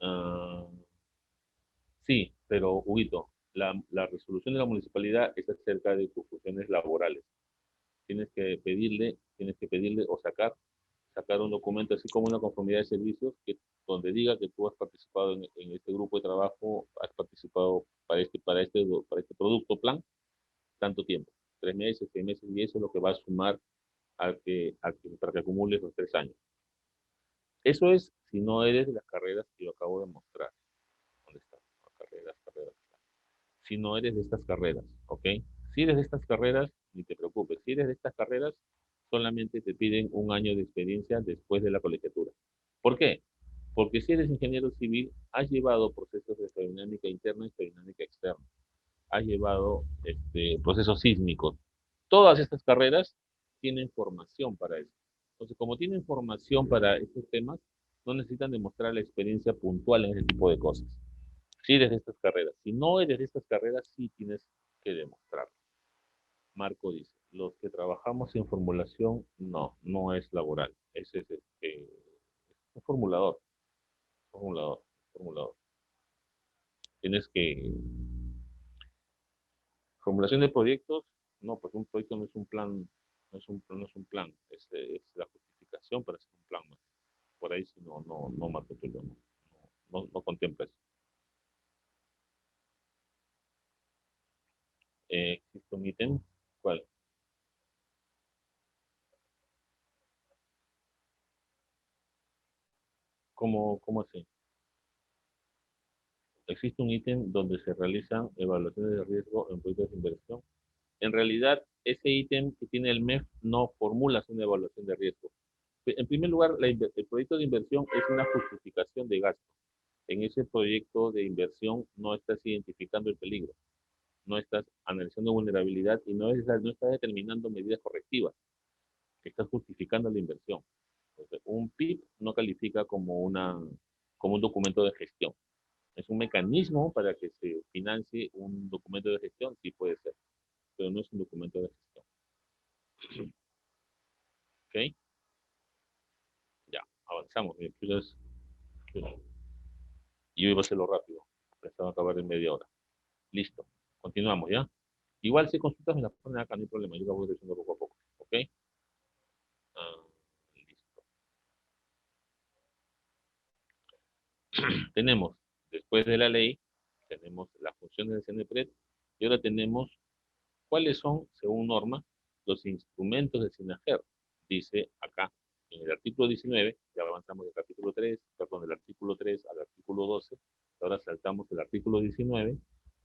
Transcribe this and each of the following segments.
Ah, sí, pero Huguito, la resolución de la municipalidad es acerca de tus funciones laborales. Tienes que pedirle o sacar un documento así como una conformidad de servicios donde diga que tú has participado en este grupo de trabajo, has participado para este producto plan tanto tiempo, 3 meses, 6 meses, y eso es lo que va a sumar para que acumules los 3 años. Eso es si no eres de las carreras que yo acabo de mostrar. ¿Dónde está? Carreras. Si no eres de estas carreras, ¿ok? Si eres de estas carreras, ni te preocupes. Si eres de estas carreras, solamente te piden 1 año de experiencia después de la colegiatura. ¿Por qué? Porque si eres ingeniero civil, has llevado procesos de termodinámica interna y termodinámica externa. Has llevado procesos sísmicos. Todas estas carreras tienen formación para eso. Entonces, como tienen formación para estos temas, no necesitan demostrar la experiencia puntual en ese tipo de cosas. Si eres de estas carreras. Si no eres de estas carreras, sí tienes que demostrarlo. Marco dice, los que trabajamos en formulación, no es laboral. Es un formulador, formulador. Tienes que, formulación de proyectos, no, pues un proyecto no es un plan, no es un plan, es la justificación para hacer un plan. Por ahí si no, Marco Tulio, no contempla eso. ¿Existe un ítem? ¿Cuál? ¿Cómo así? Existe un ítem donde se realizan evaluaciones de riesgo en proyectos de inversión. En realidad, ese ítem que tiene el MEF no formula una evaluación de riesgo. En primer lugar, el proyecto de inversión es una justificación de gasto. En ese proyecto de inversión no estás identificando el peligro, no estás analizando vulnerabilidad y no estás determinando medidas correctivas. Estás justificando la inversión. Entonces, un PIB no califica como un documento de gestión. Es un mecanismo para que se financie un documento de gestión, sí puede ser, pero no es un documento de gestión. ¿Ok? Ya, avanzamos. Entonces, yo iba a hacerlo rápido. Pensaba acabar en media hora. Listo. Continuamos, ¿ya? Igual si consultas me las ponen acá, no hay problema. Yo las voy diciendo poco a poco. ¿Ok? Ah, listo. Tenemos, después de la ley, tenemos las funciones del CNPRED y ahora tenemos cuáles son, según norma, los instrumentos del SINAGER. Dice acá, en el artículo 19, ya avanzamos del capítulo 3, perdón, del artículo 3 al artículo 12, ahora saltamos el artículo 19,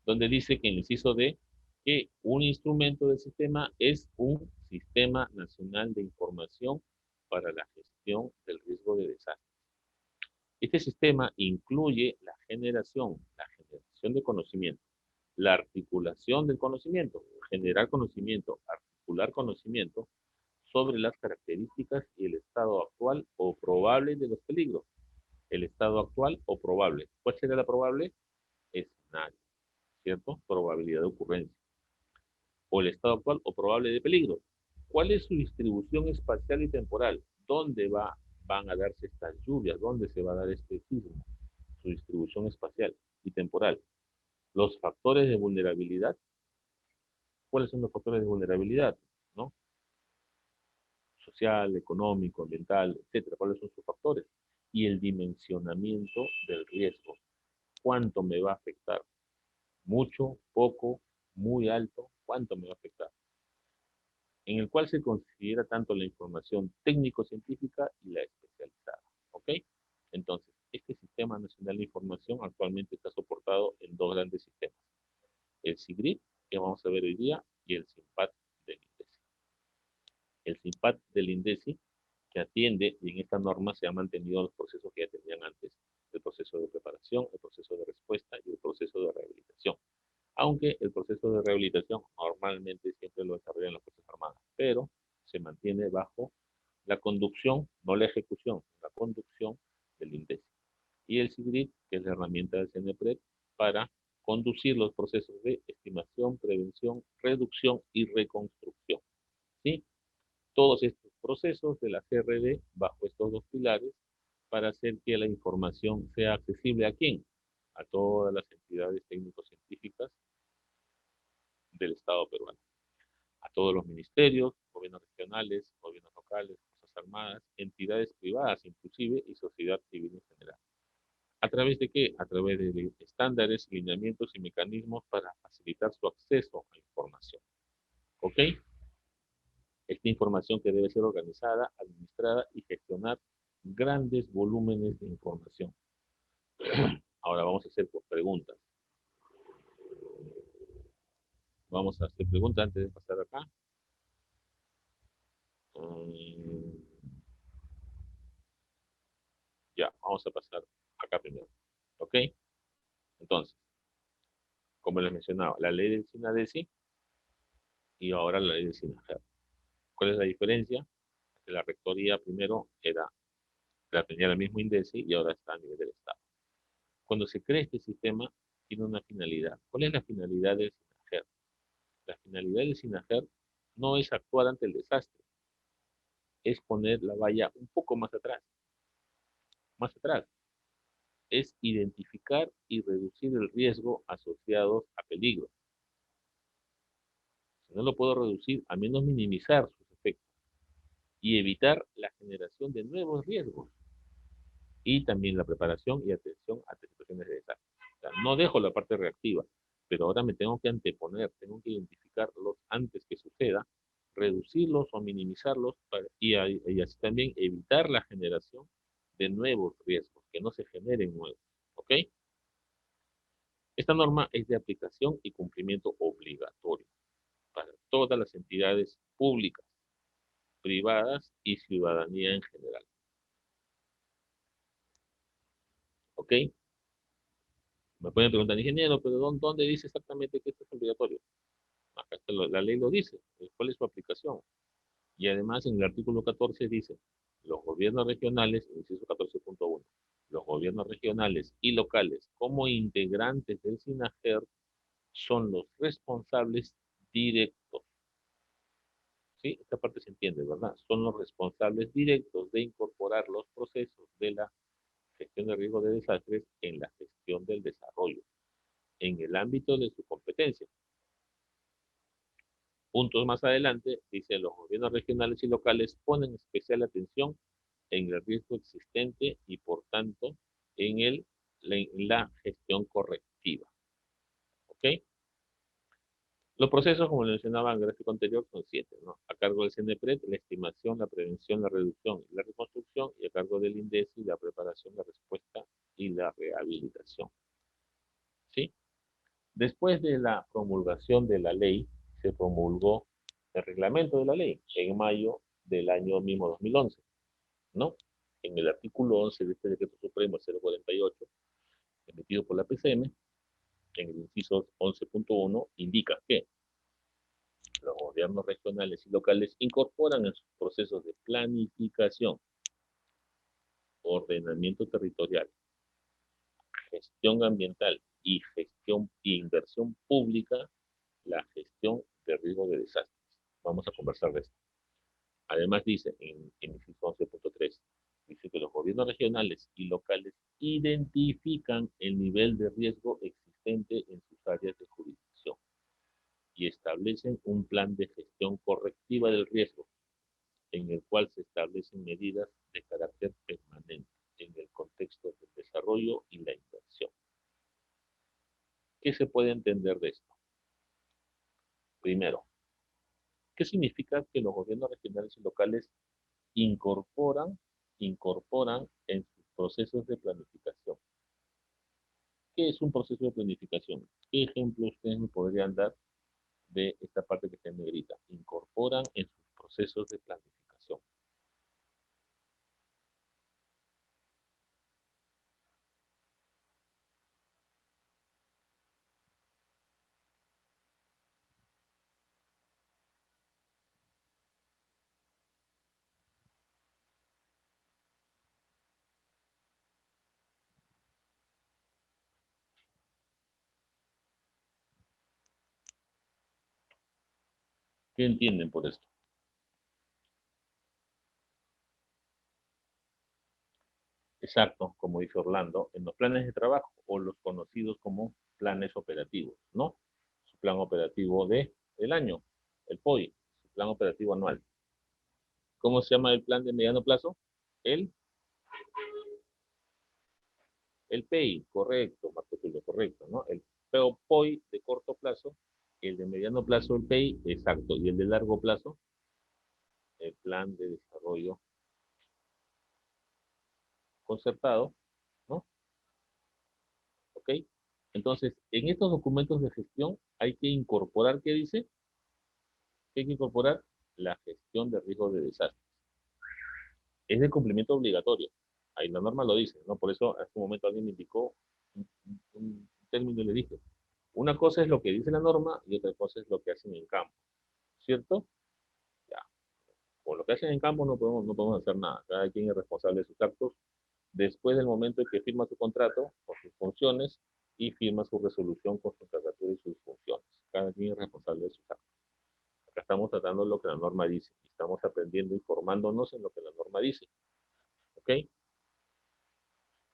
donde dice que en el inciso D, que un instrumento del sistema es un sistema nacional de información para la gestión del riesgo de desastre. Este sistema incluye la generación de conocimiento, la articulación del conocimiento, generar conocimiento, articular conocimiento sobre las características y el estado actual o probable de los peligros. El estado actual o probable. ¿Cuál sería la probable? Escenario, ¿cierto? Probabilidad de ocurrencia. O el estado actual o probable de peligro. ¿Cuál es su distribución espacial y temporal? ¿Van a darse estas lluvias? ¿Dónde se va a dar este sismo? Su distribución espacial y temporal. Los factores de vulnerabilidad. ¿Cuáles son los factores de vulnerabilidad? ¿No? Social, económico, ambiental, etcétera. ¿Cuáles son sus factores? Y el dimensionamiento del riesgo. ¿Cuánto me va a afectar? ¿Mucho, poco, muy alto? ¿Cuánto me va a afectar? En el cual se considera tanto la información técnico-científica y la especializada. ¿Ok? Entonces, este Sistema Nacional de Información actualmente está soportado en dos grandes sistemas. El SIGRIP, que vamos a ver hoy día, y el SIMPAD del INDECI. El SIMPAD del INDECI, que atiende, y en esta norma se han mantenido los procesos que ya tenían antes, el proceso de preparación, el proceso de respuesta y el proceso de rehabilitación. Aunque el proceso de rehabilitación normalmente siempre lo desarrollan las Fuerzas Armadas, pero se mantiene bajo la conducción, no la ejecución, la conducción del INDECI. Y el SIGRIP, que es la herramienta del CNPRED para conducir los procesos de estimación, prevención, reducción y reconstrucción. ¿Sí? Todos estos procesos de la CRD bajo estos dos pilares para hacer que la información sea accesible a quién, a todas las entidades técnico-científicas del Estado peruano, a todos los ministerios, gobiernos regionales, gobiernos locales, fuerzas armadas, entidades privadas inclusive y sociedad civil en general. ¿A través de qué? A través de estándares, lineamientos y mecanismos para facilitar su acceso a información. ¿Ok? Esta información que debe ser organizada, administrada y gestionar grandes volúmenes de información. Ahora vamos a hacer preguntas. Vamos a hacer preguntas antes de pasar acá. Ya, vamos a pasar acá primero. ¿Ok? Entonces, como les mencionaba, la ley del SINADESI y ahora la ley del SINAGER. ¿Cuál es la diferencia? Que la rectoría primero tenía el mismo INDECI y ahora está a nivel del Estado. Cuando se crea este sistema, tiene una finalidad. ¿Cuál es la finalidad del SINAGER? La finalidad del SINAGER no es actuar ante el desastre, es poner la valla un poco más atrás. Más atrás. Es identificar y reducir el riesgo asociado a peligro. Si no lo puedo reducir, al menos minimizar sus efectos y evitar la generación de nuevos riesgos. Y también la preparación y atención ante situaciones de desastre. O sea, no dejo la parte reactiva, pero ahora me tengo que anteponer, tengo que identificarlos antes que suceda, reducirlos o minimizarlos y así también evitar la generación de nuevos riesgos, que no se generen nuevos. ¿Ok? Esta norma es de aplicación y cumplimiento obligatorio para todas las entidades públicas, privadas y ciudadanía en general. ¿Ok? Me pueden preguntar, ingeniero, pero ¿dónde dice exactamente que esto es obligatorio? Acá está la ley lo dice. ¿Cuál es su aplicación? Y además en el artículo 14 dice, los gobiernos regionales, inciso 14.1, los gobiernos regionales y locales como integrantes del SINAGER son los responsables directos. ¿Sí? Esta parte se entiende, ¿verdad? Son los responsables directos de incorporar los procesos de la gestión de riesgo de desastres en la gestión del desarrollo, en el ámbito de su competencia. Puntos más adelante, dice, los gobiernos regionales y locales ponen especial atención en el riesgo existente y, por tanto, en la gestión correctiva. ¿Ok? Los procesos, como le mencionaba en el gráfico anterior, son 7, ¿no? A cargo del CNPRED, la estimación, la prevención, la reducción y la reconstrucción, y a cargo del INDECI, la preparación, la respuesta y la rehabilitación. ¿Sí? Después de la promulgación de la ley, se promulgó el reglamento de la ley en mayo del año mismo 2011, ¿no? En el artículo 11 de este decreto supremo 048, emitido por la PCM, en el inciso 11.1, indica que los gobiernos regionales y locales incorporan en sus procesos de planificación, ordenamiento territorial, gestión ambiental y gestión e inversión pública la gestión de riesgo de desastres. Vamos a conversar de esto. Además dice en inciso 11.3, dice que los gobiernos regionales y locales identifican el nivel de riesgo existente en sus áreas de jurisdicción y establecen un plan de gestión correctiva del riesgo en el cual se establecen medidas de carácter permanente en el contexto del desarrollo y la inversión. ¿Qué se puede entender de esto? Primero, ¿qué significa que los gobiernos regionales y locales incorporan en sus procesos de planificación? ¿Qué es un proceso de planificación? ¿Qué ejemplo ustedes me podrían dar de esta parte que está en negrita? Incorporan en sus procesos de planificación. ¿Qué entienden por esto? Exacto, como dice Orlando, en los planes de trabajo o los conocidos como planes operativos, ¿no? Su plan operativo del año, el POI, su plan operativo anual. ¿Cómo se llama el plan de mediano plazo? El, el PEI, correcto, Marco Tulio, correcto, ¿no? El POI de corto plazo, el de mediano plazo, el PEI, exacto, y el de largo plazo, el plan de desarrollo concertado, ¿no? ¿Ok? Entonces, en estos documentos de gestión hay que incorporar, ¿qué dice? Hay que incorporar la gestión de riesgos de desastre. Es de cumplimiento obligatorio. Ahí la norma lo dice, ¿no? Por eso hace un momento alguien me indicó un término y le dije, una cosa es lo que dice la norma y otra cosa es lo que hacen en campo, ¿cierto? Ya. Con lo que hacen en campo no podemos hacer nada. Cada quien es responsable de sus actos después del momento en que firma su contrato con sus funciones y firma su resolución con su contratatura y sus funciones. Cada quien es responsable de sus actos. Acá estamos tratando lo que la norma dice. Estamos aprendiendo y formándonos en lo que la norma dice. ¿Ok?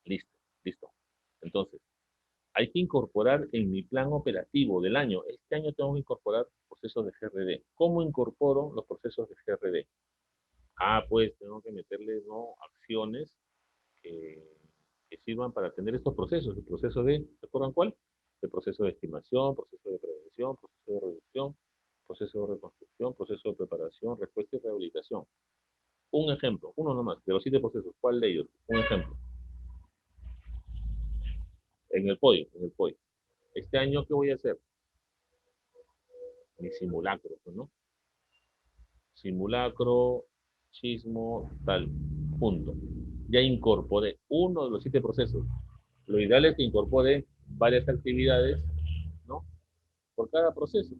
Listo, listo. Entonces, hay que incorporar en mi plan operativo del año. Este año tengo que incorporar procesos de GRD. ¿Cómo incorporo los procesos de GRD? Pues tengo que meterle, ¿no?, acciones que, que sirvan para atender estos procesos. El proceso ¿se acuerdan cuál? El proceso de estimación, proceso de prevención, proceso de reducción, proceso de reconstrucción, proceso de preparación, respuesta y rehabilitación. Un ejemplo, uno nomás, de los 7 procesos, ¿cuál de ellos? Un ejemplo. En el POI. Este año, ¿qué voy a hacer? Mi simulacro, ¿no? Simulacro, sismo, tal, punto. Ya incorporé uno de los 7 procesos. Lo ideal es que incorpore varias actividades, ¿no?, por cada proceso.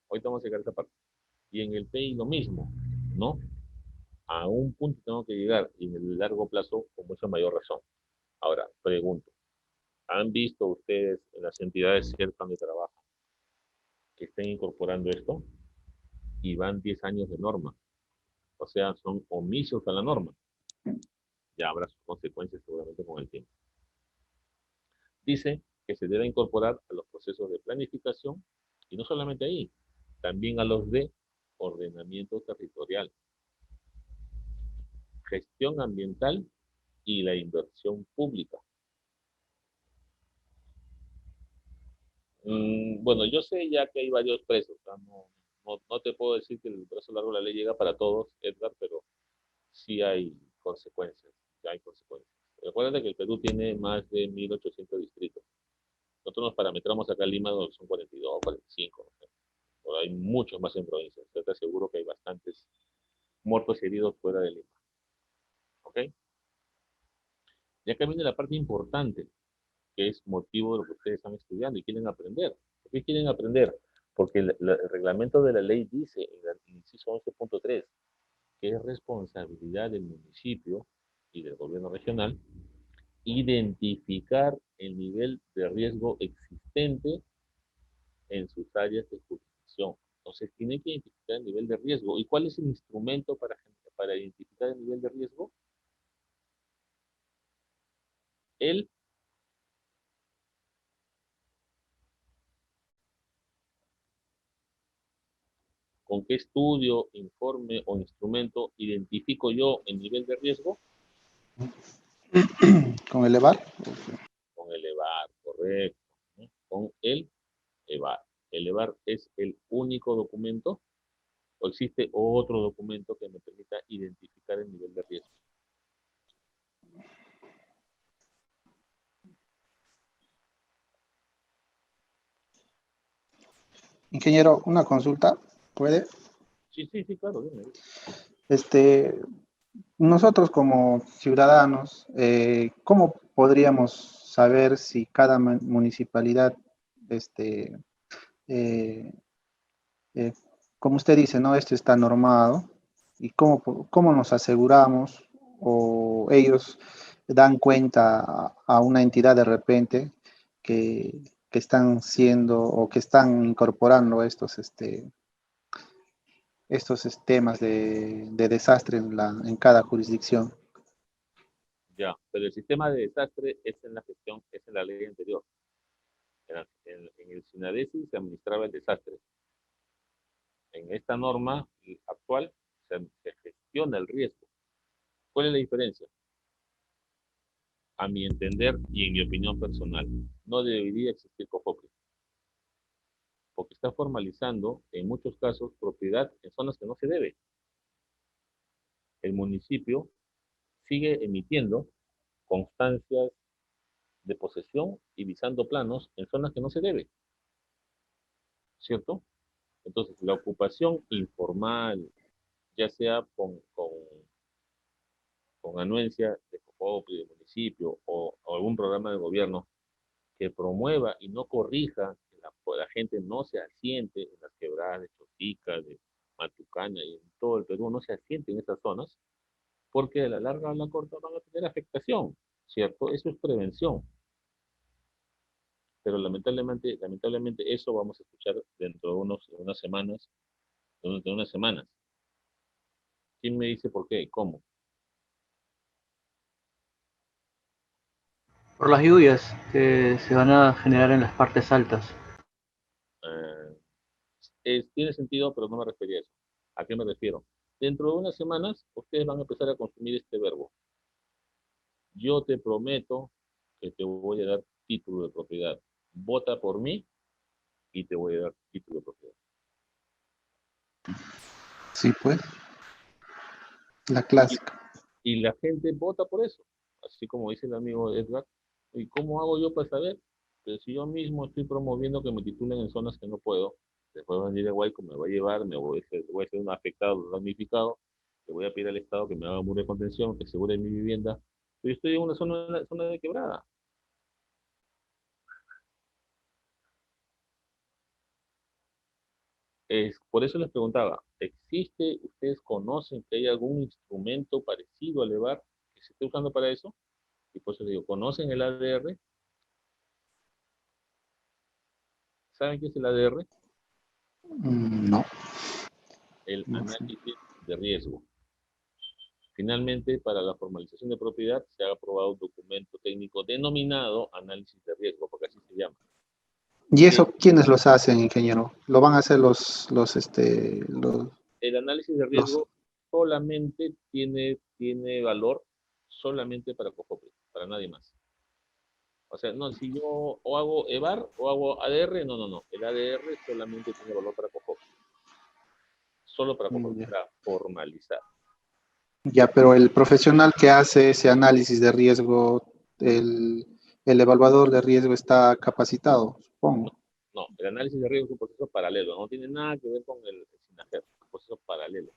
Ahorita vamos a llegar a esa parte. Y en el PI lo mismo, ¿no? A un punto tengo que llegar y en el largo plazo con mucha mayor razón. Ahora, pregunto, ¿han visto ustedes en las entidades cercanas de trabajo que estén incorporando esto? Y van 10 años de norma. O sea, son omisos a la norma. Ya habrá sus consecuencias seguramente con el tiempo. Dice que se debe incorporar a los procesos de planificación y no solamente ahí, también a los de ordenamiento territorial, gestión ambiental y la inversión pública. Bueno, yo sé ya que hay varios presos, o sea, no te puedo decir que el brazo largo de la ley llega para todos, Edgar, pero sí hay consecuencias, ya hay consecuencias. Recuerda que el Perú tiene más de 1.800 distritos. Nosotros nos parametramos acá en Lima, donde son 42, 45, ¿no? Pero hay muchos más en provincias. Yo te aseguro que hay bastantes muertos y heridos fuera de Lima. ¿Ok? Ya que viene la parte importante, que es motivo de lo que ustedes están estudiando y quieren aprender. ¿Por qué quieren aprender? Porque el reglamento de la ley dice en el inciso 11.3 que es responsabilidad del municipio y del gobierno regional identificar el nivel de riesgo existente en sus áreas de jurisdicción. Entonces, tiene que identificar el nivel de riesgo. ¿Y cuál es el instrumento para identificar el nivel de riesgo? El ¿Con qué estudio, informe o instrumento identifico yo el nivel de riesgo? ¿Con elevar? Con el EVAR, correcto. ¿No? Con el EVAR. ¿El EVAR es el único documento o existe otro documento que me permita identificar el nivel de riesgo? Ingeniero, una consulta, ¿puede? Sí, sí, sí, claro, dime. Este, Nosotros como ciudadanos, ¿cómo podríamos saber si cada municipalidad, este, eh, eh, como usted dice, ¿no? Esto está normado, y cómo nos aseguramos o ellos dan cuenta a una entidad de repente que están siendo o que están incorporando estos temas de desastre en cada jurisdicción? Ya, pero el sistema de desastre es en la gestión, es en la ley anterior. En el SINADESI se administraba el desastre. En esta norma actual se gestiona el riesgo. ¿Cuál es la diferencia? A mi entender y en mi opinión personal, no debería existir COFOPRI, porque está formalizando, en muchos casos, propiedad en zonas que no se debe. El municipio sigue emitiendo constancias de posesión y visando planos en zonas que no se debe, ¿cierto? Entonces, la ocupación informal, ya sea con anuencia de COFOPRI, del municipio o algún programa de gobierno que promueva y no corrija que la gente no se asiente en las quebradas de Chotica, de Matucaña y en todo el Perú, no se asiente en esas zonas, porque a la larga o a la corta van a tener afectación, ¿cierto? Eso es prevención. Pero lamentablemente eso vamos a escuchar dentro de unas semanas, dentro de unas semanas. ¿Quién me dice por qué? ¿Cómo? Por las lluvias que se van a generar en las partes altas. Tiene sentido, pero no me refería a eso. ¿A qué me refiero? Dentro de unas semanas, ustedes van a empezar a consumir este verbo. Yo te prometo que te voy a dar título de propiedad. Vota por mí y te voy a dar título de propiedad. Sí, pues, la Y, clásica. y la gente vota por eso. Así como dice el amigo Edgar. ¿Y cómo hago yo para saber? Pues si yo mismo estoy promoviendo que me titulen en zonas que no puedo, después va a venir el Guayco, me va a llevar, voy a ser un afectado, damnificado, le voy a pedir al Estado que me haga un muro de contención, que asegure mi vivienda. Pero yo estoy en una zona de quebrada. Por eso les preguntaba, ustedes conocen que hay algún instrumento parecido al EVAR que se esté usando para eso? Y por eso les digo, ¿conocen el ADR? ¿Saben qué es el ADR? No, El no sé. análisis de riesgo. Finalmente, para la formalización de propiedad se ha aprobado un documento técnico denominado análisis de riesgo, porque así se llama. ¿Y Que eso quiénes los hacen, ingeniero? ¿Lo van a hacer el análisis de los... riesgo solamente tiene valor solamente para COFOPRI, para nadie más. O sea, no, si yo o hago EVAR o hago ADR, no. El ADR solamente tiene valor para COFOPRI. Solo para COFOPRI, Ya. para formalizar. Ya, pero el profesional que hace ese análisis de riesgo, el, el evaluador de riesgo está capacitado, No, supongo. no, el análisis de riesgo es un proceso paralelo, no tiene nada que ver con el SINAGER, es un proceso paralelo.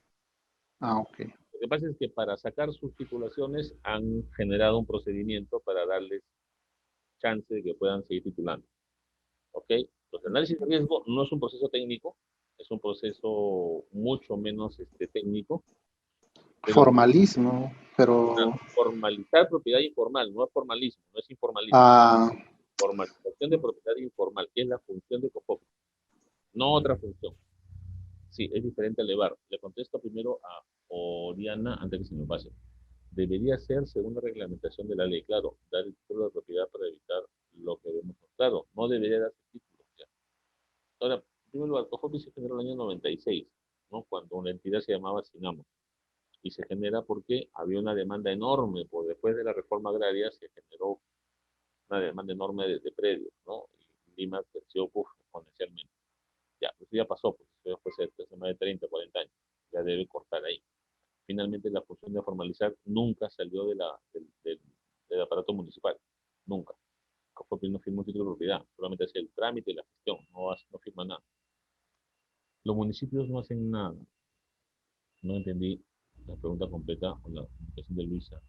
Ah, ok. Lo que pasa es que para sacar sus titulaciones han generado un procedimiento para darles chance de que puedan seguir titulando. ¿Ok? Los análisis de riesgo no es un proceso técnico, es un proceso mucho menos técnico, pero Formalismo, pero... formalizar propiedad informal, no es formalismo, no es informalismo. Ah, Formalización de propiedad informal, que es la función de COFOP, no otra función. Sí, es diferente al EVAR. Le contesto primero a Oriana antes que se me pase. Debería ser según la reglamentación de la ley, claro, dar el título de propiedad para evitar lo que vemos. Claro, no debería darse título. Ya. Ahora, en primer lugar, COFOPI se generó en el año 96, ¿no? Cuando una entidad se llamaba Sinamo. Y se genera porque había una demanda enorme, por después de la reforma agraria se generó una demanda enorme de predios, ¿no? Y Lima creció exponencialmente. Ya, pues ya pasó, pues eso ya fue hace más de 30, 40 años. Ya debe cortar ahí. Finalmente, la función de formalizar nunca salió del aparato municipal. Nunca. Cofopri no firma un título de propiedad, solamente hace el trámite y la gestión, no firma nada. Los municipios no hacen nada. No entendí la pregunta completa o la comunicación de Luisa.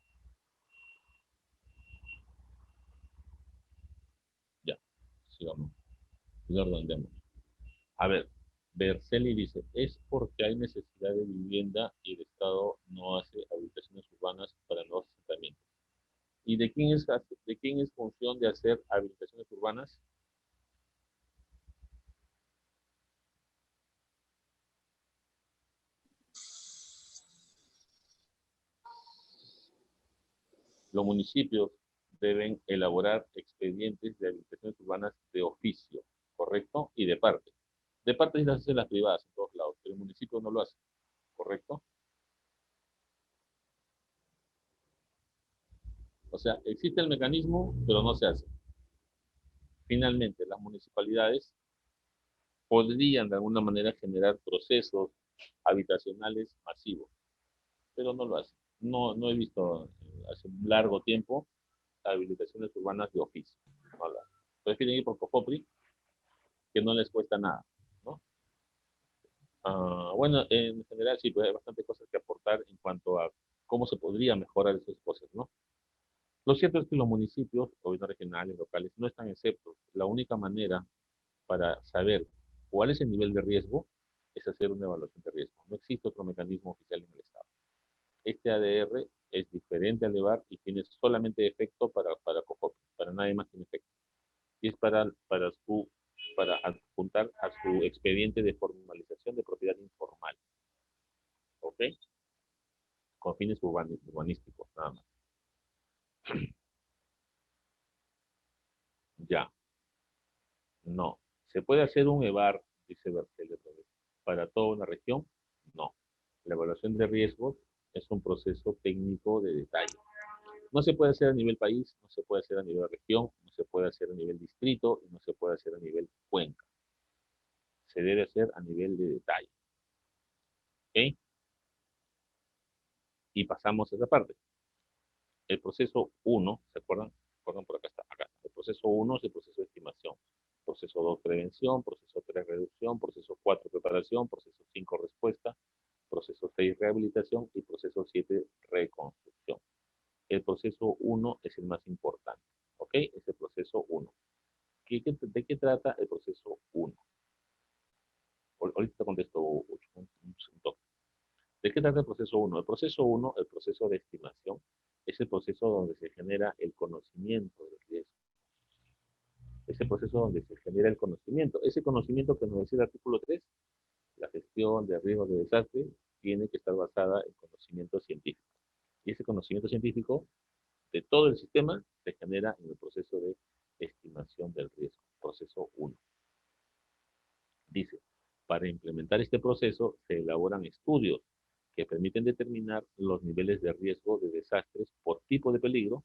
Ya, sigamos. Ya redondeamos. A ver, Berceli dice, es porque hay necesidad de vivienda y el Estado no hace habitaciones urbanas para nuevos asentamientos. ¿Y de quién es función de hacer habilitaciones urbanas? Los municipios deben elaborar expedientes de habilitaciones urbanas de oficio, ¿correcto? Y de parte. De parte sí las hacen las privadas en todos lados, pero el municipio no lo hace, ¿correcto? O sea, existe el mecanismo, pero no se hace. Finalmente, las municipalidades podrían de alguna manera generar procesos habitacionales masivos, pero no lo hacen. No he visto hace un largo tiempo habilitaciones urbanas de oficio. No lo hacen. Prefieren ir por COFOPRI, que no les cuesta nada, ¿no? Bueno, en general sí, pues hay bastante cosas que aportar en cuanto a cómo se podría mejorar esas cosas, ¿no? Lo cierto es que los municipios, gobiernos regionales, locales, no están exceptos. La única manera para saber cuál es el nivel de riesgo es hacer una evaluación de riesgo. No existe otro mecanismo oficial en el Estado. Este ADR es diferente al EVAR y tiene solamente efecto para COFOP, para nadie más tiene efecto. Y es para adjuntar a su expediente de formalización de propiedad informal. ¿Ok? Con fines urbanísticos, nada más. Ya. No. ¿Se puede hacer un EVAR, dice Berkeley, para toda una región? No. La evaluación de riesgos es un proceso técnico de detalle. No se puede hacer a nivel país, no se puede hacer a nivel región, no se puede hacer a nivel distrito y no se puede hacer a nivel cuenca. Se debe hacer a nivel de detalle. ¿Ok? Y pasamos a esa parte. El proceso 1, ¿se acuerdan? Por acá está, acá. El proceso 1 es el proceso de estimación. Proceso 2, prevención. Proceso 3, reducción. Proceso 4, preparación. Proceso 5, respuesta. Proceso 6, rehabilitación. Y proceso 7, reconstrucción. El proceso 1 es el más importante. ¿Ok? Es el proceso 1. ¿De qué trata el proceso 1? Ahorita contesto un toque. ¿De qué trata el proceso 1? El proceso 1, el proceso de estimación, es el proceso donde se genera el conocimiento del riesgo. Es el proceso donde se genera el conocimiento. Ese conocimiento que nos decía el artículo 3, la gestión de riesgos de desastre, tiene que estar basada en conocimiento científico. Y ese conocimiento científico de todo el sistema se genera en el proceso de estimación del riesgo, proceso 1. Dice, para implementar este proceso se elaboran estudios que permiten determinar los niveles de riesgo de desastres por tipo de peligro,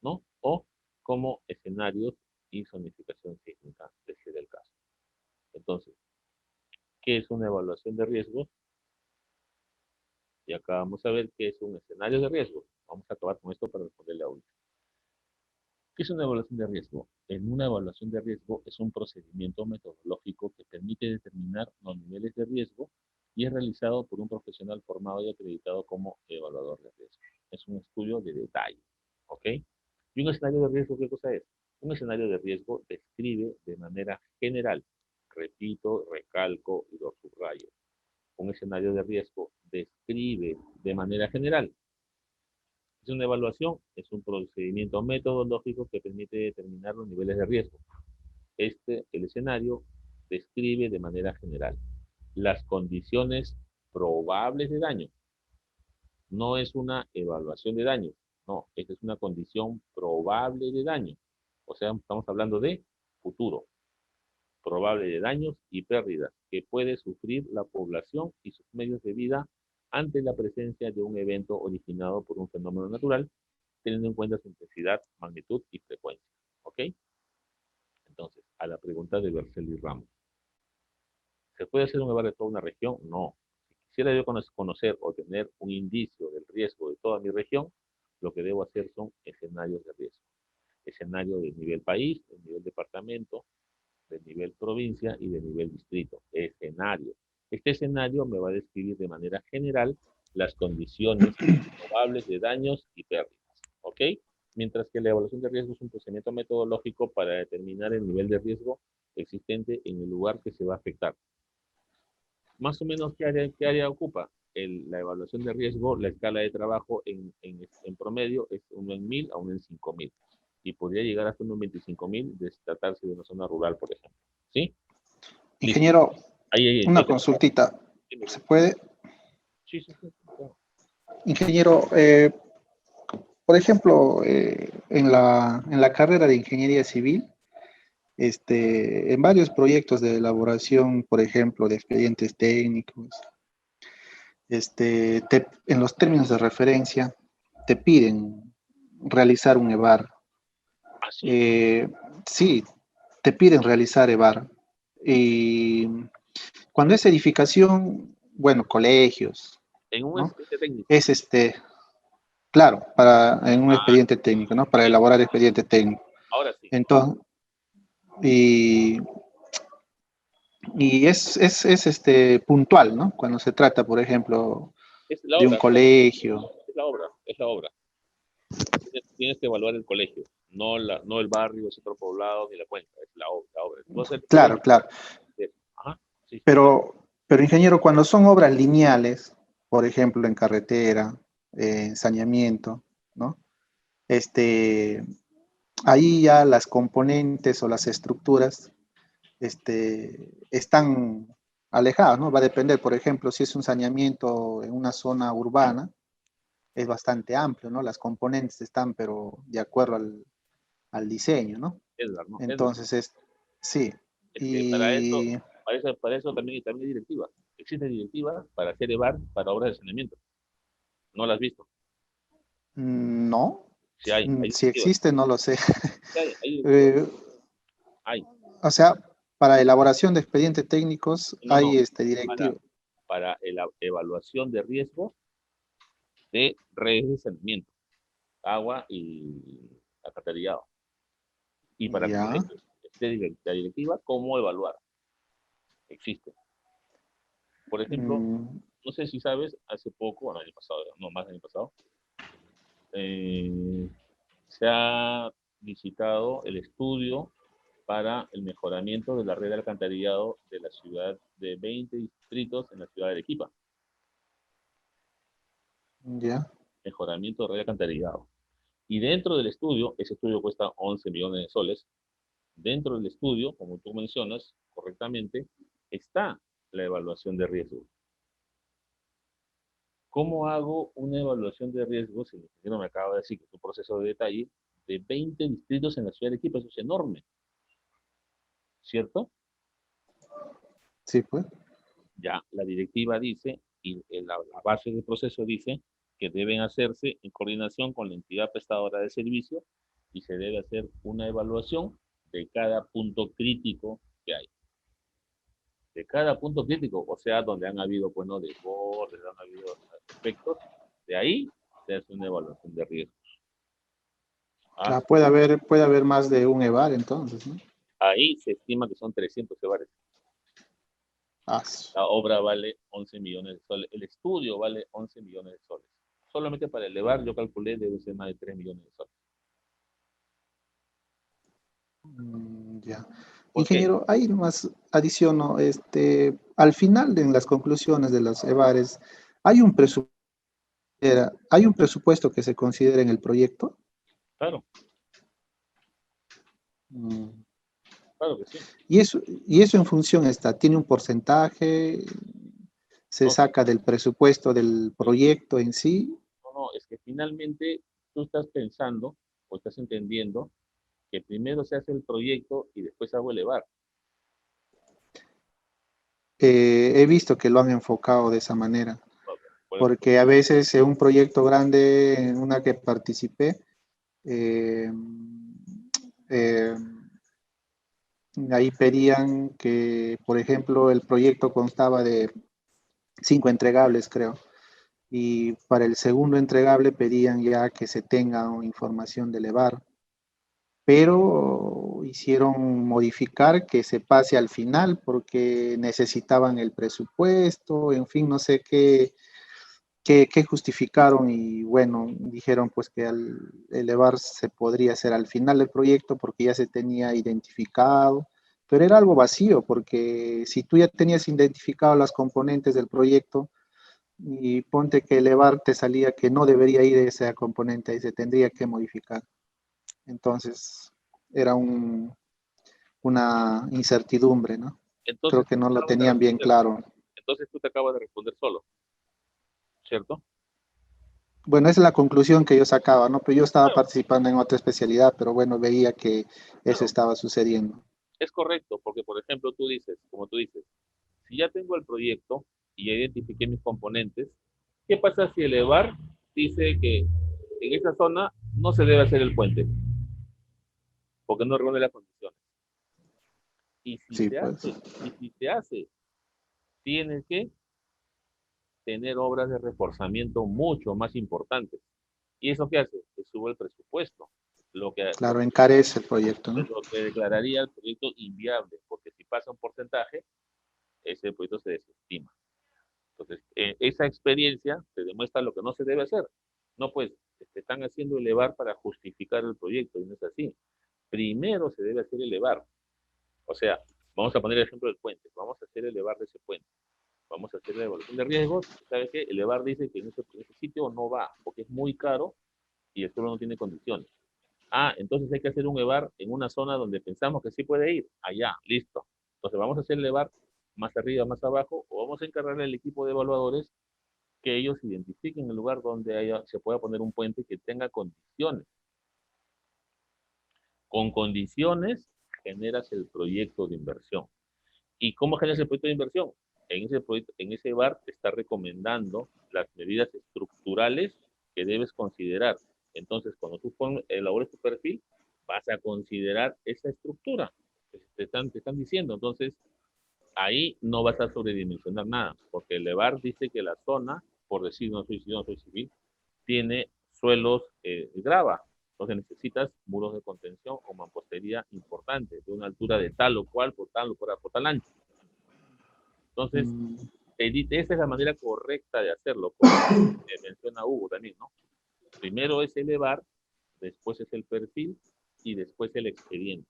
¿no? O como escenarios y zonificación sísmica, de ser el caso. Entonces, ¿qué es una evaluación de riesgos? Y acá vamos a ver qué es un escenario de riesgo. Vamos a acabar con esto para responderle a uno. ¿Qué es una evaluación de riesgo? En una evaluación de riesgo es un procedimiento metodológico que permite determinar los niveles de riesgo y es realizado por un profesional formado y acreditado como evaluador de riesgo. Es un estudio de detalle, ¿ok? ¿Y un escenario de riesgo qué cosa es? Un escenario de riesgo describe de manera general, repito, recalco y lo subrayo. Un escenario de riesgo describe de manera general. Es una evaluación, es un procedimiento metodológico que permite determinar los niveles de riesgo. El escenario describe de manera general las condiciones probables de daño. No es una evaluación de daño, no, esta es una condición probable de daño. O sea, estamos hablando de futuro, probable de daños y pérdidas que puede sufrir la población y sus medios de vida ante la presencia de un evento originado por un fenómeno natural, teniendo en cuenta su intensidad, magnitud y frecuencia. ¿Ok? Entonces, a la pregunta de Berceli Ramos. ¿Se puede hacer un EVAR de toda una región? No. Si quisiera yo conocer o tener un indicio del riesgo de toda mi región, lo que debo hacer son escenarios de riesgo. Escenario de nivel país, de nivel departamento, de nivel provincia y de nivel distrito. Escenario. Este escenario me va a describir de manera general las condiciones probables de daños y pérdidas. ¿Ok? Mientras que la evaluación de riesgo es un procedimiento metodológico para determinar el nivel de riesgo existente en el lugar que se va a afectar. Más o menos, ¿qué área ocupa? La evaluación de riesgo, la escala de trabajo en promedio es 1 en 1000 a 1 en 5000. Y podría llegar hasta unos 25.000 de tratarse de una zona rural, por ejemplo. ¿Sí? Ingeniero, ahí, una consultita. ¿Se puede? Sí. Ingeniero, por ejemplo, en la carrera de ingeniería civil, en varios proyectos de elaboración, por ejemplo, de expedientes técnicos, en los términos de referencia, te piden realizar un EVAR. Así. Sí, te piden realizar EVAR. Y cuando es edificación, bueno, colegios, En un ¿no? expediente técnico. Es claro, en un Ah, expediente técnico, ¿no? Para sí, elaborar expediente técnico. ahora sí. Entonces, y, y es puntual, ¿no? Cuando se trata, por ejemplo, Es la de un obra, colegio. es la obra, es la obra. Tienes que evaluar el colegio, no el barrio, el centro poblado, ni la cuenca, es la obra, la obra. Tú hacer todo Claro, claro. ajá, sí, sí. Pero ingeniero, cuando son obras lineales, por ejemplo, en carretera, en saneamiento, ¿no? Este, ahí ya las componentes o las estructuras están alejadas, ¿no? Va a depender, por ejemplo, si es un saneamiento en una zona urbana, es bastante amplio, ¿no? Las componentes están, pero de acuerdo al diseño, ¿no? Edgar, ¿no? Edgar. Entonces, sí. Es que para eso, Y también hay directivas. Existen directivas para hacer EVAR para obras de saneamiento. ¿No las has visto? no, Sí hay si directivas. existe, no lo sé. Sí hay directivas. Eh, Hay. o sea, para elaboración de expedientes técnicos No, no. hay Para, directivo. para la evaluación de riesgo de redes de saneamiento, agua y alcantarillado. Y para Ya. colegios. La directiva, ¿cómo evaluar? Existe. Por ejemplo, Mm, no sé si sabes, hace poco, bueno, año pasado, no más del año pasado, eh, se ha licitado el estudio para el mejoramiento de la red de alcantarillado de la ciudad de 20 distritos en la ciudad de Arequipa. ya. Mejoramiento de red de alcantarillado. Y dentro del estudio, ese estudio cuesta 11 millones de soles, dentro del estudio, como tú mencionas correctamente, está la evaluación de riesgo. ¿Cómo hago una evaluación de riesgo? Si el ingeniero me acaba de decir que es un proceso de detalle de 20 distritos en la ciudad de Arequipa, eso es enorme, ¿cierto? Sí, pues. Ya la directiva dice, y la base del proceso dice, que deben hacerse en coordinación con la entidad prestadora de servicio y se debe hacer una evaluación de cada punto crítico que hay. De cada punto crítico, o sea, donde han habido, bueno, desbordes, han habido efectos, de ahí se hace una evaluación de riesgo. ¿Ah? Ah, puede haber más de un EVAR entonces, ¿no? Ahí se estima que son 300 cebares. Ah, La obra vale 11 millones de soles. El estudio vale 11 millones de soles. Solamente para elevar, yo calculé, debe ser más de 3 millones de soles. ya. ¿Por qué? Ingeniero, ahí más adiciono, al final en las conclusiones de los EVARes, ¿hay un presupuesto que se considera en el proyecto? Claro, Mm, claro que sí. y eso en función ¿tiene un porcentaje? ¿Se No, saca del presupuesto del proyecto en sí? no, es que finalmente tú estás pensando o estás entendiendo que primero se hace el proyecto y después hago elevar. He visto que lo han enfocado de esa manera, Por eso, porque a veces en un proyecto grande, en una que participé, eh, eh, ahí pedían que, por ejemplo, el proyecto constaba de 5 entregables, creo, y para el segundo entregable pedían ya que se tenga información del EVAR, pero hicieron modificar que se pase al final porque necesitaban el presupuesto, en fin, no sé qué justificaron y bueno, dijeron pues que al elevar se podría hacer al final del proyecto porque ya se tenía identificado, pero era algo vacío porque si tú ya tenías identificado las componentes del proyecto y ponte que elevar te salía que no debería ir esa componente y se tendría que modificar. Entonces era una incertidumbre, ¿no? Creo entonces que tú no te lo acabas de tenían bien responder. claro. Entonces tú te acabas de responder solo, ¿cierto? Bueno, esa es la conclusión que yo sacaba, ¿no? Pero yo estaba Claro, participando en otra especialidad, pero bueno, veía que eso claro, estaba sucediendo. es correcto, porque por ejemplo tú dices, como tú dices, si ya tengo el proyecto y ya identifiqué mis componentes, ¿qué pasa si el EVAR dice que en esa zona no se debe hacer el puente, porque no reúne las condiciones? Y si Sí, se pues, hace, tienes que tener obras de reforzamiento mucho más importantes. ¿Y eso qué hace? Que sube el presupuesto, lo que, lo claro, encarece el proyecto, ¿no? lo que declararía el proyecto inviable, porque si pasa un porcentaje, ese proyecto se desestima. Entonces, esa experiencia te demuestra lo que no se debe hacer. No, pues, te están haciendo elevar para justificar el proyecto, y no es así. Primero se debe hacer elevar. O sea, vamos a poner el ejemplo del puente. Vamos a hacer elevar de ese puente. Vamos a hacer la evaluación de riesgos. ¿Sabe qué? Elevar dice que en ese sitio no va, porque es muy caro y el suelo no tiene condiciones. Ah, entonces hay que hacer un EVAR en una zona donde pensamos que sí puede ir. Allá, listo. Entonces vamos a hacer el EVAR más arriba, más abajo, o vamos a encargarle al equipo de evaluadores que ellos identifiquen el lugar donde se pueda poner un puente que tenga condiciones. Con condiciones generas el proyecto de inversión. ¿Y cómo generas el proyecto de inversión? En ese EVAR te está recomendando las medidas estructurales que debes considerar. Entonces, cuando tú elabores tu perfil, vas a considerar esa estructura que te están diciendo. Entonces, ahí no vas a sobredimensionar nada, porque el EVAR dice que la zona, por decir no soy civil, tiene suelos grava. Entonces necesitas muros de contención o mampostería importante, de una altura de tal o cual, por tal ancho. Entonces, Mm, esa es la manera correcta de hacerlo, como menciona Hugo también, ¿no? Primero es elevar, después es el perfil y después el expediente.